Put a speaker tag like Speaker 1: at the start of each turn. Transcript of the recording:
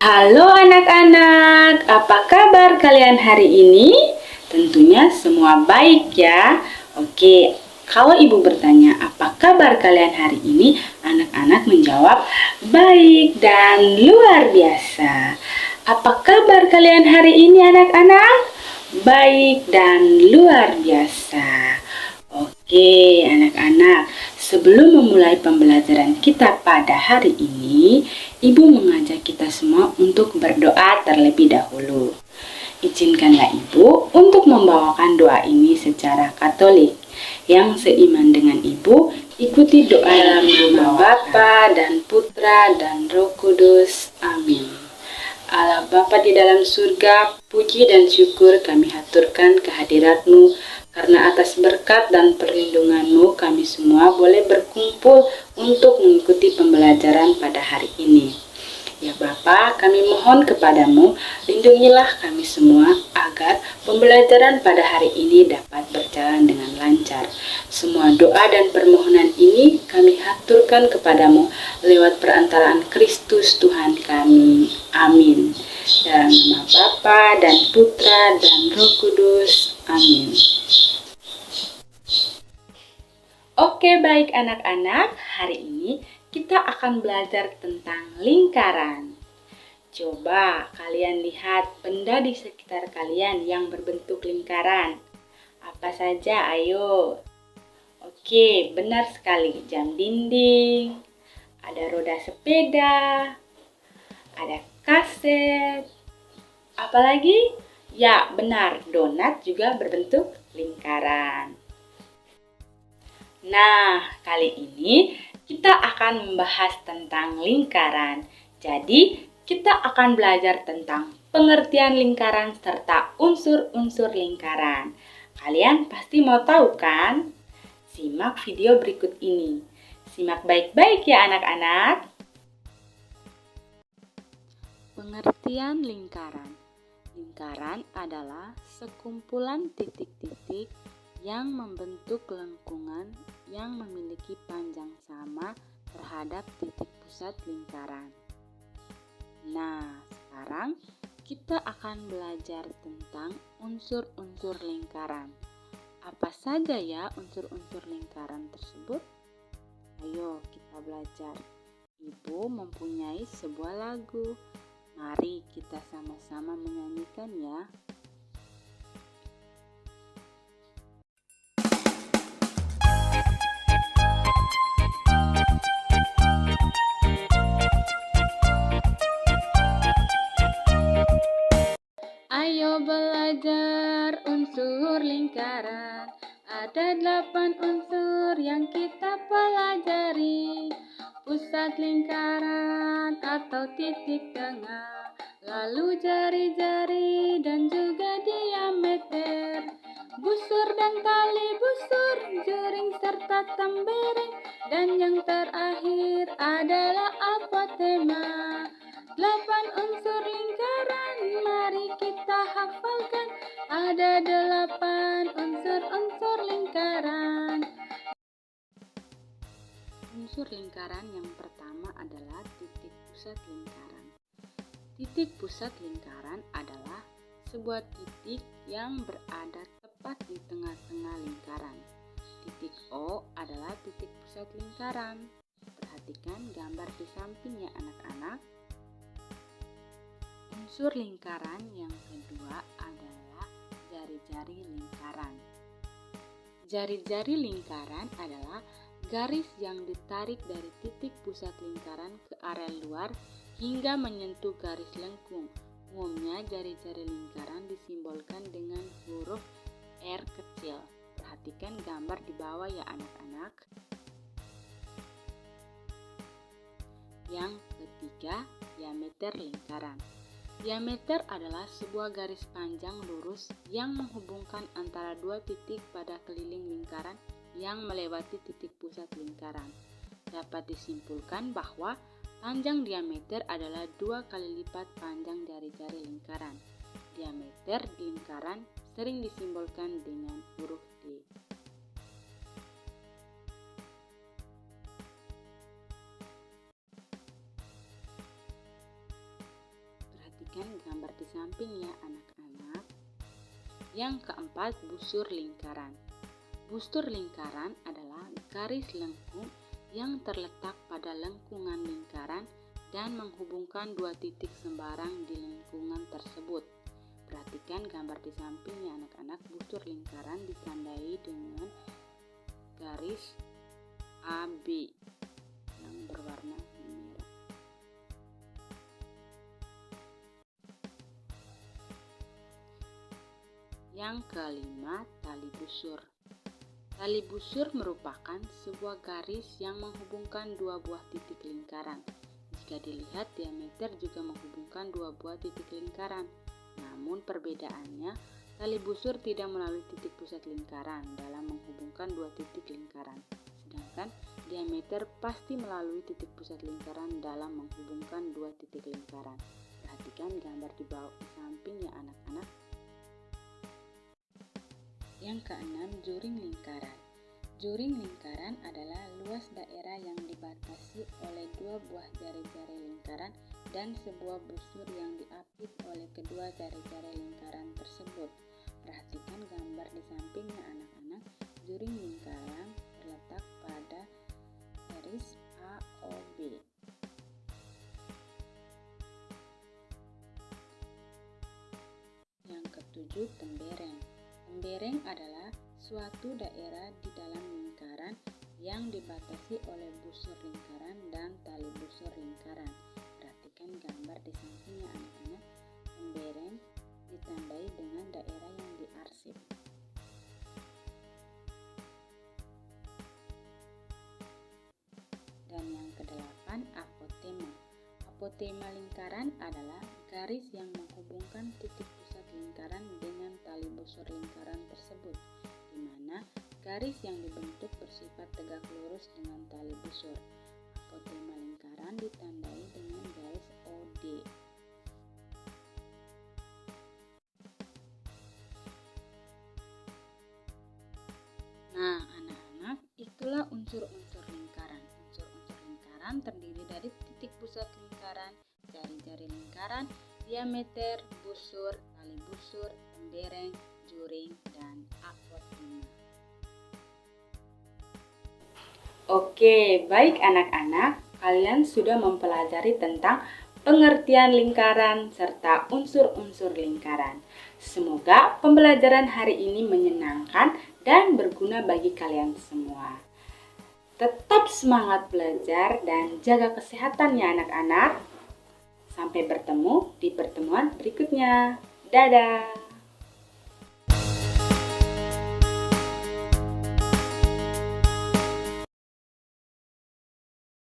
Speaker 1: Halo anak-anak, apa kabar kalian hari ini? Tentunya semua baik ya. Oke, kalau ibu bertanya apa kabar kalian hari ini, anak-anak menjawab baik dan luar biasa. Apa kabar kalian hari ini anak-anak? Baik dan luar biasa. Oke, anak-anak, sebelum memulai pembelajaran kita pada hari ini, Ibu mengajak kita semua untuk berdoa terlebih dahulu. Izinkanlah Ibu untuk membawakan doa ini secara Katolik. Yang seiman dengan Ibu, ikuti doa dalam nama Bapa dan Putra dan Roh Kudus. Amin. Allah Bapa di dalam surga, puji dan syukur kami haturkan kehadirat-Mu, karena atas berkat dan perlindungan-Mu kami semua boleh berkumpul untuk mengikuti pembelajaran pada hari ini. Ya Bapa, kami mohon kepadamu, lindungilah kami semua agar pembelajaran pada hari ini dapat berjalan dengan lancar. Semua doa dan permohonan ini kami haturkan kepadamu lewat perantaraan Kristus Tuhan kami. Amin. Dalam nama Bapa dan Putra dan Roh Kudus. Amin. Oke, baik anak-anak, hari ini kita akan belajar tentang lingkaran. Coba kalian lihat benda di sekitar kalian yang berbentuk lingkaran. Apa saja? Ayo. Oke, benar sekali. Jam dinding, ada roda sepeda, ada kaset. Apalagi? Ya, benar. Donat juga berbentuk lingkaran. Nah, kali ini kita akan membahas tentang lingkaran. Jadi, kita akan belajar tentang pengertian lingkaran serta unsur-unsur lingkaran. Kalian pasti mau tahu kan? Simak video berikut ini. Simak baik-baik ya anak-anak. Pengertian lingkaran. Lingkaran adalah sekumpulan titik-titik yang membentuk lengkungan yang memiliki panjang sama terhadap titik pusat lingkaran. Nah, sekarang kita akan belajar tentang unsur-unsur lingkaran. Apa saja ya unsur-unsur lingkaran tersebut? Ayo kita belajar. Ibu mempunyai sebuah lagu. Mari kita sama-sama menyanyikan ya. Ayo belajar unsur lingkaran. Ada 8 unsur yang kita pelajari. Pusat lingkaran atau titik tengah, lalu jari-jari dan juga diameter. Busur dan tali busur, jaring serta tambering. Dan yang terakhir adalah apotema. 8 unsur lingkaran, mari kita hafalkan. Ada 8 unsur lingkaran. Unsur lingkaran yang pertama adalah titik pusat lingkaran. Titik pusat lingkaran adalah sebuah titik yang berada tepat di tengah-tengah lingkaran. Titik O adalah titik pusat lingkaran. Perhatikan gambar di samping ya anak-anak. Unsur lingkaran yang kedua adalah jari-jari lingkaran. Jari-jari lingkaran adalah garis yang ditarik dari titik pusat lingkaran ke area luar hingga menyentuh garis lengkung. Umumnya jari-jari lingkaran disimbolkan dengan huruf R kecil. Perhatikan gambar di bawah ya anak-anak. Yang ketiga, diameter lingkaran. Diameter adalah sebuah garis panjang lurus yang menghubungkan antara dua titik pada keliling lingkaran yang melewati titik pusat lingkaran. Dapat disimpulkan bahwa panjang diameter adalah 2 kali lipat panjang jari-jari lingkaran. Diameter lingkaran sering disimbolkan dengan huruf D. Perhatikan gambar di samping ya anak-anak. Yang keempat, busur lingkaran. Busur lingkaran adalah garis lengkung yang terletak pada lengkungan lingkaran dan menghubungkan dua titik sembarang di lengkungan tersebut. Perhatikan gambar di samping ya anak-anak. Busur lingkaran ditandai dengan garis AB yang berwarna merah. Yang kelima, tali busur. Tali busur merupakan sebuah garis yang menghubungkan dua buah titik lingkaran. Jika dilihat, diameter juga menghubungkan dua buah titik lingkaran. Namun perbedaannya, tali busur tidak melalui titik pusat lingkaran dalam menghubungkan dua titik lingkaran. Sedangkan diameter pasti melalui titik pusat lingkaran dalam menghubungkan dua titik lingkaran. Perhatikan gambar di bawah di samping ya anak-anak. Yang keenam, juring lingkaran. Juring lingkaran adalah luas daerah yang dibatasi oleh dua buah jari-jari lingkaran dan sebuah busur yang diapit oleh kedua jari-jari lingkaran tersebut. Perhatikan gambar di sampingnya anak-anak. Juring lingkaran terletak pada garis AOB. Yang ketujuh, tembereng. Tembereng adalah suatu daerah di dalam lingkaran yang dibatasi oleh busur lingkaran dan tali busur lingkaran. Perhatikan gambar di sampingnya anak-anak. Tembereng ditandai dengan daerah yang diarsip. Dan yang kedelapan, apotema. Apotema lingkaran adalah garis yang menghubungkan titik pusat lingkaran dengan tali busur lingkaran tersebut, di mana garis yang dibentuk bersifat tegak lurus dengan tali busur. Apotema lingkaran ditandai dengan garis OD. Nah, anak-anak, itulah unsur-unsur lingkaran. Unsur-unsur lingkaran terdiri dari titik pusat lingkaran, jari-jari lingkaran, diameter, busur, tali busur, tembereng, juring, dan apotema. Oke, baik anak-anak, kalian sudah mempelajari tentang pengertian lingkaran serta unsur-unsur lingkaran. Semoga pembelajaran hari ini menyenangkan dan berguna bagi kalian semua. Tetap semangat belajar dan jaga kesehatan ya anak-anak. Sampai bertemu di pertemuan berikutnya. Dadah!